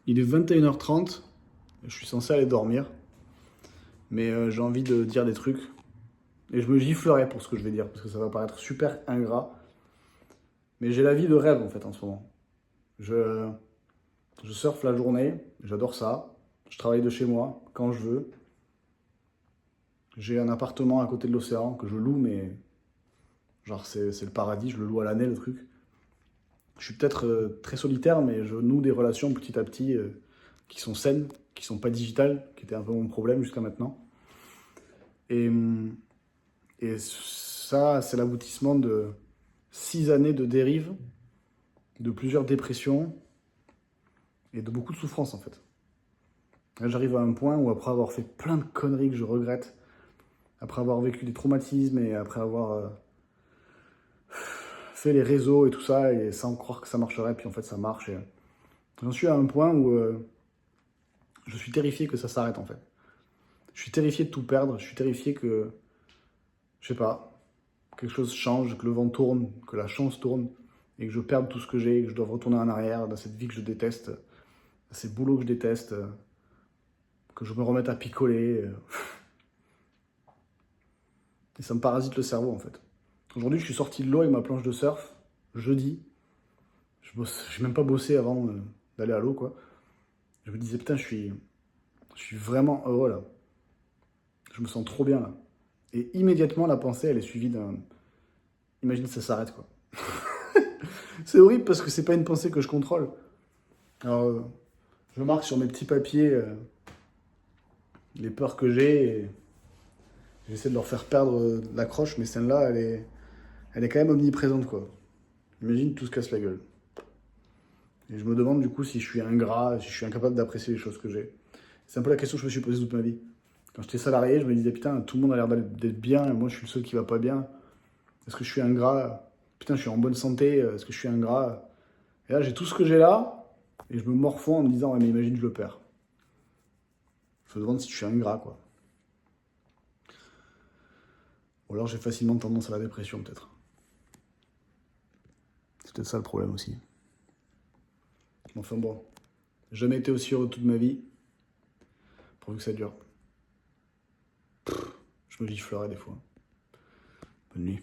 Il est 21h30, je suis censé aller dormir, mais j'ai envie de dire des trucs. Et je me giflerai pour ce que je vais dire, parce que ça va paraître super ingrat. Mais j'ai la vie de rêve en fait en ce moment. Je, je surfe la journée, j'adore ça. Je travaille de chez moi quand je veux. J'ai un appartement à côté de l'océan que je loue, mais genre c'est le paradis, je le loue à l'année le truc. Je suis peut-être très solitaire, mais je noue des relations petit à petit qui sont saines, qui sont pas digitales, qui étaient un peu mon problème jusqu'à maintenant. Et, et ça, c'est l'aboutissement de 6 années de dérive, de plusieurs dépressions et de beaucoup de souffrance en fait. Là, j'arrive à un point où après avoir fait plein de conneries que je regrette, après avoir vécu des traumatismes et après avoir fait les réseaux et tout ça, et sans croire que ça marcherait, puis en fait ça marche. Et j'en suis à un point où je suis terrifié que ça s'arrête en fait. Je suis terrifié de tout perdre, je suis terrifié que, je sais pas, quelque chose change, que le vent tourne, que la chance tourne, et que je perde tout ce que j'ai, et que je dois retourner en arrière dans cette vie que je déteste, dans ces boulots que je déteste, que je me remette à picoler. Et ça me parasite le cerveau en fait. Aujourd'hui, je suis sorti de l'eau avec ma planche de surf, jeudi. J'ai même pas bossé avant d'aller à l'eau quoi. Je me disais putain, je suis vraiment heureux là. Je me sens trop bien là. Et immédiatement, la pensée, elle est suivie d'un. Imagine ça s'arrête quoi. C'est horrible parce que c'est pas une pensée que je contrôle. Alors, je marque sur mes petits papiers les peurs que j'ai et j'essaie de leur faire perdre l'accroche, mais celle-là, elle est quand même omniprésente quoi. Imagine tout se casse la gueule. Et je me demande du coup si je suis ingrat, si je suis incapable d'apprécier les choses que j'ai. C'est un peu la question que je me suis posée toute ma vie. Quand j'étais salarié, je me disais putain, tout le monde a l'air d'être bien et moi je suis le seul qui va pas bien. Est-ce que je suis ingrat? Putain, je suis en bonne santé, est-ce que je suis ingrat? Et là, j'ai tout ce que j'ai là et je me morfonds en me disant ouais, mais imagine, je le perds. Je me demande si je suis ingrat quoi. Ou alors j'ai facilement tendance à la dépression peut-être. C'est peut-être ça le problème aussi. Enfin bon, j'ai jamais été aussi heureux de toute ma vie, pourvu que ça dure. Je me giflerai des fois. Bonne nuit.